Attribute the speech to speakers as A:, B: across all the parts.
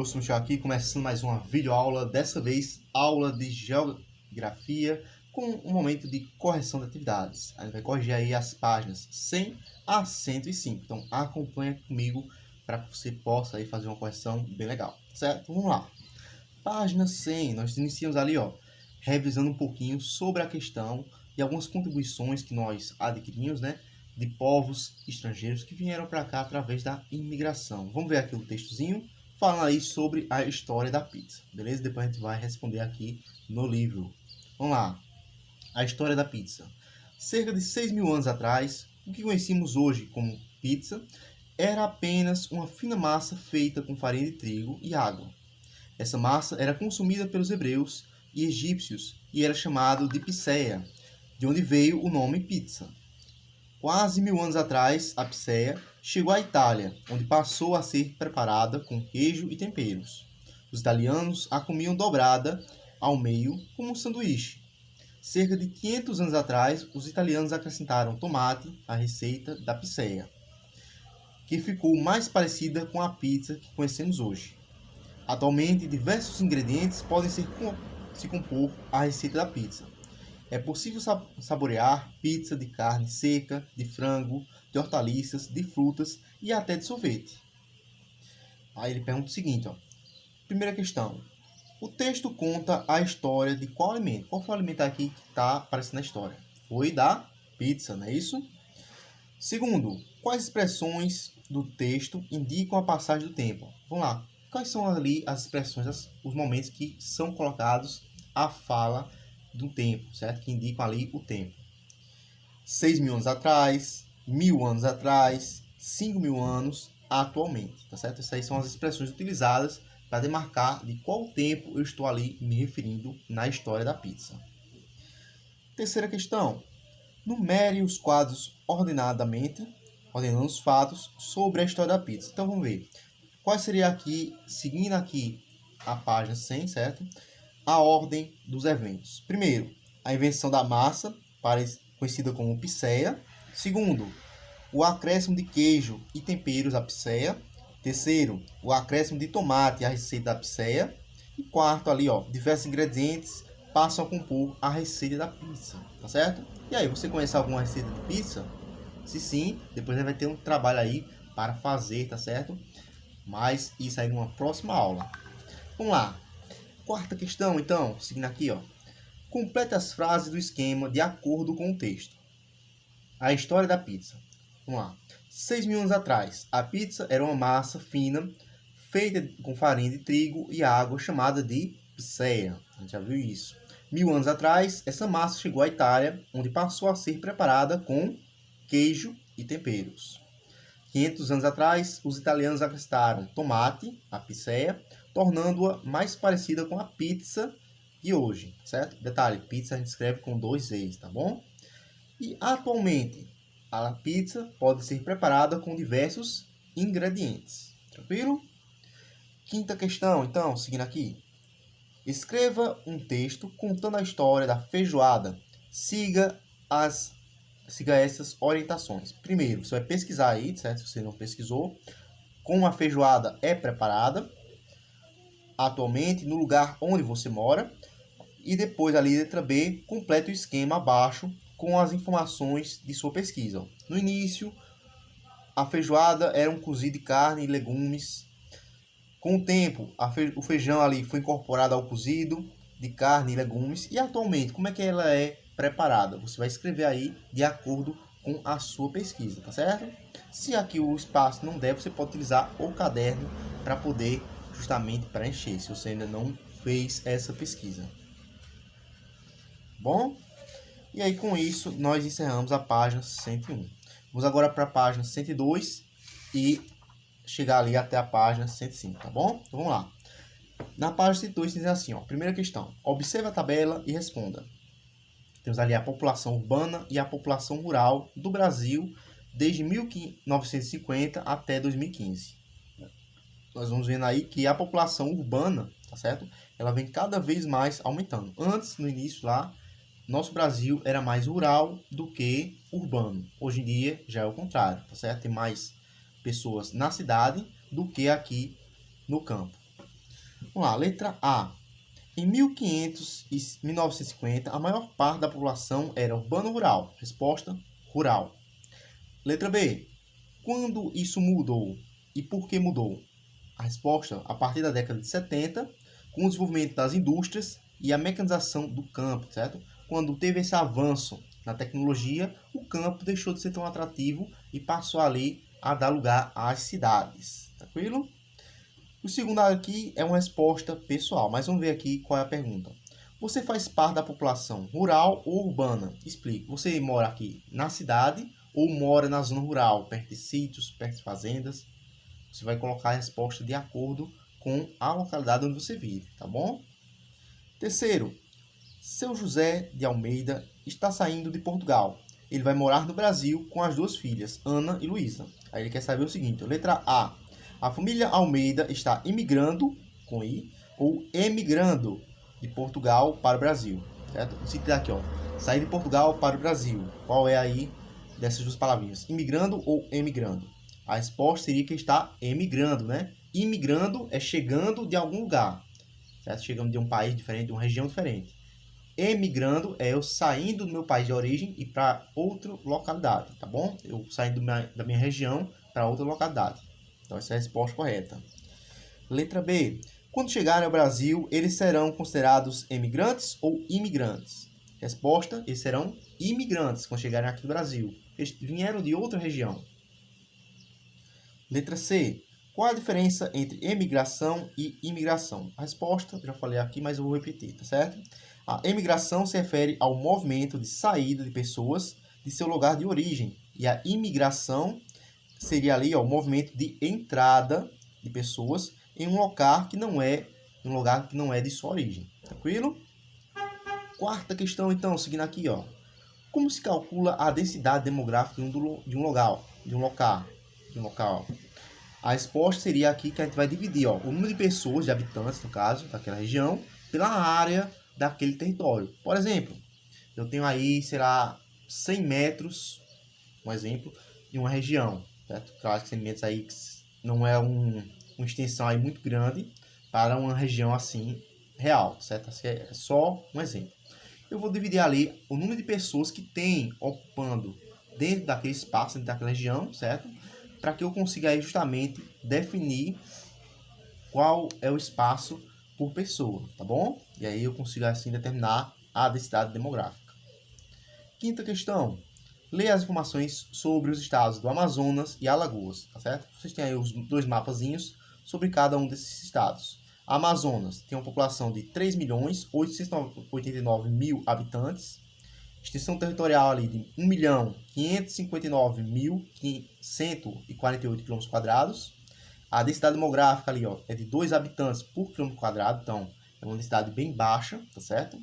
A: Professor Michel aqui, começando mais uma videoaula, dessa vez aula de geografia com um momento de correção de atividades. A gente vai corrigir aí as páginas 100 a 105, então acompanha comigo para que você possa aí fazer uma correção bem legal, certo? Vamos lá. Página 100, nós iniciamos ali, revisando um pouquinho sobre a questão e algumas contribuições que nós adquirimos, de povos estrangeiros que vieram para cá através da imigração. Vamos ver aqui o textozinho falando aí sobre a história da pizza, beleza? Depois a gente vai responder aqui no livro. Vamos lá. A história da pizza. Cerca de 6.000 anos atrás, o que conhecemos hoje como pizza era apenas uma fina massa feita com farinha de trigo e água. Essa massa era consumida pelos hebreus e egípcios e era chamado de piceia, de onde veio o nome pizza. Quase 1.000 anos atrás, a piceia chegou à Itália, onde passou a ser preparada com queijo e temperos. Os italianos a comiam dobrada ao meio como um sanduíche. Cerca de 500 anos atrás, os italianos acrescentaram tomate à receita da piceia, que ficou mais parecida com a pizza que conhecemos hoje. Atualmente, diversos ingredientes podem se compor à receita da pizza. É possível saborear pizza de carne seca, de frango, de hortaliças, de frutas e até de sorvete. Aí ele pergunta o seguinte, primeira questão. O texto conta a história de qual alimento? Qual foi o alimento aqui que está aparecendo na história? Foi da pizza, não é isso? Segundo, quais expressões do texto indicam a passagem do tempo? Vamos lá. Quais são ali as expressões, os momentos que são colocados à fala do tempo, certo? Que indicam ali o tempo. 6.000 anos atrás, 1.000 anos atrás, 5.000 anos atualmente, tá certo? Essas aí são as expressões utilizadas para demarcar de qual tempo eu estou ali me referindo na história da pizza. Terceira questão. Numere os quadros ordenadamente, ordenando os fatos sobre a história da pizza. Então vamos ver. Qual seria aqui, seguindo aqui a página 100, certo? A ordem dos eventos. Primeiro, a invenção da massa, conhecida como piceia. Segundo, o acréscimo de queijo e temperos à piceia. Terceiro, o acréscimo de tomate à receita da piceia. E quarto, ali, diversos ingredientes passam a compor a receita da pizza, tá certo? E aí, você conhece alguma receita de pizza? Se sim, depois vai ter um trabalho aí para fazer, tá certo? Mas isso aí numa próxima aula. Vamos lá. Quarta questão, então, seguindo aqui, complete as frases do esquema de acordo com o texto. A história da pizza. Vamos lá. 6.000 anos atrás, a pizza era uma massa fina, feita com farinha de trigo e água, chamada de piceia. A gente já viu isso. 1.000 anos atrás, essa massa chegou à Itália, onde passou a ser preparada com queijo e temperos. 500 anos atrás, os italianos acrescentaram tomate à piceia, tornando-a mais parecida com a pizza de hoje, certo? Detalhe, pizza a gente escreve com 2 E's, tá bom? E atualmente, a pizza pode ser preparada com diversos ingredientes, tranquilo? Quinta questão, então, seguindo aqui. Escreva um texto contando a história da feijoada. Siga essas orientações. Primeiro, você vai pesquisar aí, certo? Se você não pesquisou, como a feijoada é preparada atualmente no lugar onde você mora. E depois, ali, letra B, complete o esquema abaixo com as informações de sua pesquisa. No início, a feijoada era um cozido de carne e legumes. Com o tempo, o feijão ali foi incorporado ao cozido de carne e legumes. E atualmente, como é que ela é preparada? Você vai escrever aí de acordo com a sua pesquisa, tá certo? Se aqui o espaço não der, você pode utilizar o caderno para poder justamente preencher, se você ainda não fez essa pesquisa. Bom? E aí com isso nós encerramos a página 101. Vamos agora para a página 102 e chegar ali até a página 105, tá bom? Então vamos lá. Na página 102 diz assim, primeira questão. Observe a tabela e responda. Temos ali a população urbana e a população rural do Brasil desde 1950 até 2015. Nós vamos vendo aí que a população urbana, tá certo? Ela vem cada vez mais aumentando. Antes, no início lá, nosso Brasil era mais rural do que urbano. Hoje em dia já é o contrário, tá certo? Tem mais pessoas na cidade do que aqui no campo. Vamos lá, letra A. Em 1500 e 1950, a maior parte da população era urbano-rural. Resposta: rural. Letra B. Quando isso mudou e por que mudou? A resposta: a partir da década de 70, com o desenvolvimento das indústrias e a mecanização do campo, certo? Quando teve esse avanço na tecnologia, o campo deixou de ser tão atrativo e passou ali a dar lugar às cidades. Tranquilo? O segundo aqui é uma resposta pessoal, mas vamos ver aqui qual é a pergunta. Você faz parte da população rural ou urbana? Explique. Você mora aqui na cidade ou mora na zona rural, perto de sítios, perto de fazendas? Você vai colocar a resposta de acordo com a localidade onde você vive, tá bom? Terceiro, seu José de Almeida está saindo de Portugal. Ele vai morar no Brasil com as duas filhas, Ana e Luísa. Aí ele quer saber o seguinte, letra A. A família Almeida está imigrando, com I, ou emigrando de Portugal para o Brasil. Certo? Cita aqui, ó. Sair de Portugal para o Brasil. Qual é aí dessas duas palavrinhas? Imigrando ou emigrando? A resposta seria que está emigrando, né? Imigrando é chegando de algum lugar. Certo? Chegando de um país diferente, de uma região diferente. Emigrando é eu saindo do meu país de origem e para outra localidade, tá bom? Eu saindo da minha região para outra localidade. Então, essa é a resposta correta. Letra B. Quando chegarem ao Brasil, eles serão considerados emigrantes ou imigrantes? Resposta: eles serão imigrantes quando chegarem aqui no Brasil. Eles vieram de outra região. Letra C. Qual a diferença entre emigração e imigração? A resposta, já falei aqui, mas eu vou repetir, tá certo? A emigração se refere ao movimento de saída de pessoas de seu lugar de origem. E a imigração seria ali, ó, o movimento de entrada de pessoas em um lugar que não é de sua origem. Tranquilo? Quarta questão, então, seguindo aqui, ó. Como se calcula a densidade demográfica de um local? A resposta seria aqui que a gente vai dividir, ó, o número de pessoas, de habitantes, no caso, daquela região, pela área daquele território. Por exemplo, eu tenho aí, sei lá, 100 metros, um exemplo, de uma região, certo? Claro que 100 metros aí não é uma extensão aí muito grande para uma região assim real, certo? Assim, é só um exemplo. Eu vou dividir ali o número de pessoas que tem ocupando dentro daquele espaço, dentro daquela região, certo? Para que eu consiga aí justamente definir qual é o espaço por pessoa, tá bom? E aí eu consigo assim determinar a densidade demográfica. Quinta questão. Leia as informações sobre os estados do Amazonas e Alagoas, tá certo? Vocês têm aí os dois mapazinhos sobre cada um desses estados. Amazonas tem uma população de 3.889.000 habitantes, extensão territorial ali de 1.559.148 km². A densidade demográfica ali, ó, é de 2 habitantes por km², então é uma densidade bem baixa, tá certo?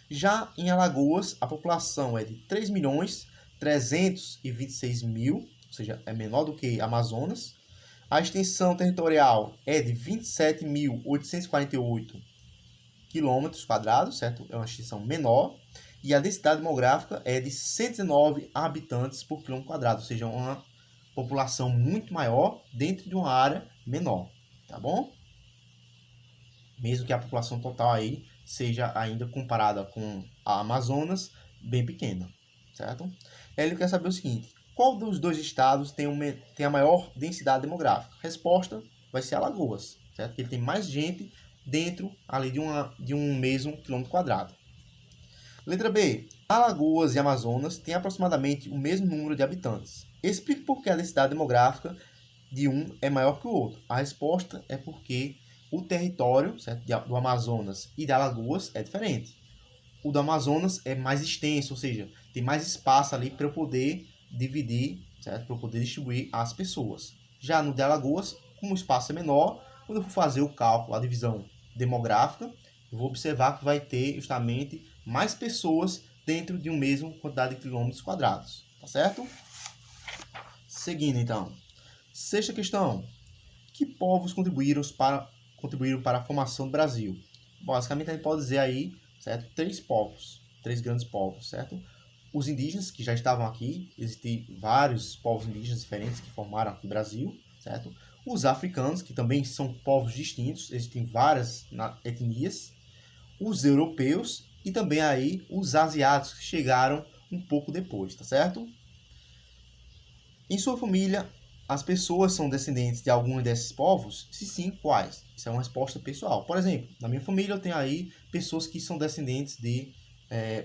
A: Já em Alagoas, a população é de 3.326.000, ou seja, é menor do que Amazonas. A extensão territorial é de 27.848 km², certo? É uma extensão menor. E a densidade demográfica é de 119 habitantes por km², ou seja, uma população muito maior dentro de uma área menor, tá bom? Mesmo que a população total aí seja ainda comparada com a Amazonas, bem pequena, certo? Ele quer saber o seguinte: qual dos dois estados tem a maior densidade demográfica? Resposta vai ser Alagoas, certo? Ele tem mais gente dentro ali de um mesmo km². Letra B. Alagoas e Amazonas têm aproximadamente o mesmo número de habitantes. Explique por que a densidade demográfica de um é maior que o outro. A resposta é porque o território, certo, do Amazonas e de Alagoas é diferente. O do Amazonas é mais extenso, ou seja, tem mais espaço ali para eu poder dividir, certo? Para eu poder distribuir as pessoas. Já no de Alagoas, como o espaço é menor, quando eu for fazer o cálculo, a divisão demográfica, eu vou observar que vai ter justamente mais pessoas dentro de uma mesma quantidade de quilômetros quadrados, tá certo? Seguindo então. Sexta questão. Que povos contribuíram para a formação do Brasil? Basicamente a gente pode dizer aí, certo? Três grandes povos, certo? Os indígenas que já estavam aqui, existem vários povos indígenas diferentes que formaram aqui o Brasil, certo? os africanos, que também são povos distintos, existem várias etnias, os europeus e também aí os asiáticos que chegaram um pouco depois, tá certo? Em sua família, as pessoas são descendentes de algum desses povos? Se sim, quais? Isso é uma resposta pessoal. Por exemplo, na minha família eu tenho aí pessoas que são descendentes de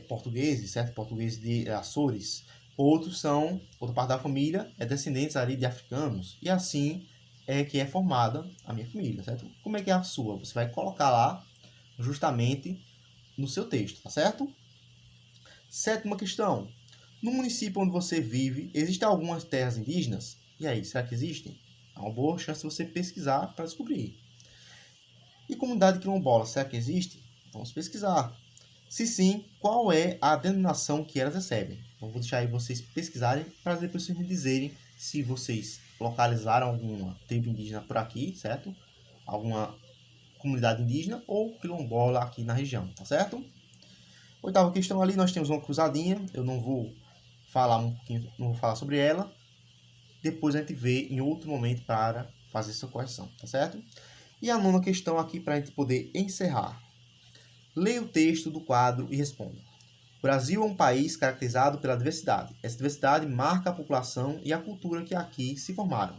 A: portugueses, certo? Portugueses de Açores. Outra parte da família é descendentes ali de africanos. E assim é que é formada a minha família, certo? Como é que é a sua? Você vai colocar lá justamente no seu texto, tá certo? Sétima questão. No município onde você vive, existem algumas terras indígenas? E aí, será que existem? É uma boa chance de você pesquisar para descobrir. E comunidade quilombola, será que existe? Vamos pesquisar. Se sim, qual é a denominação que elas recebem? Então, vou deixar aí vocês pesquisarem para depois vocês me dizerem se vocês localizaram alguma tribo indígena por aqui, certo? Alguma comunidade indígena ou quilombola aqui na região, tá certo? Oitava questão ali, nós temos uma cruzadinha, eu não vou falar não vou falar sobre ela. Depois a gente vê em outro momento para fazer essa correção, tá certo? E a nona questão aqui para a gente poder encerrar. Leia o texto do quadro e responda. O Brasil é um país caracterizado pela diversidade. Essa diversidade marca a população e a cultura que aqui se formaram.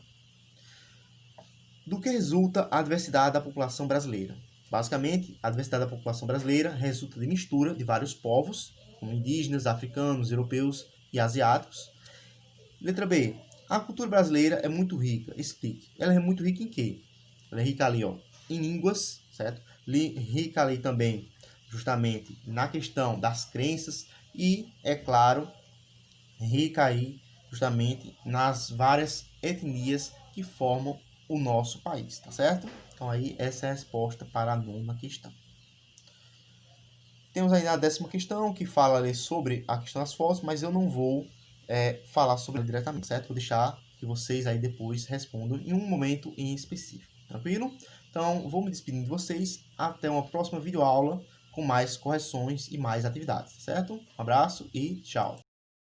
A: Do que resulta a diversidade da população brasileira? Basicamente, a diversidade da população brasileira resulta de mistura de vários povos, como indígenas, africanos, europeus e asiáticos. Letra B. A cultura brasileira é muito rica. Explique. Ela é muito rica em quê? Ela é rica ali, ó, em línguas, certo? Rica ali também, justamente, na questão das crenças e, é claro, rica aí, justamente, nas várias etnias que formam o nosso país, tá certo? Então aí essa é a resposta para a nona questão. Temos aí a 10ª questão, que fala ali sobre a questão das fotos, mas eu não vou falar sobre ela diretamente, certo? Vou deixar que vocês aí depois respondam em um momento em específico, tranquilo? Então, vou me despedindo de vocês, até uma próxima videoaula com mais correções e mais atividades, certo? Um abraço e tchau!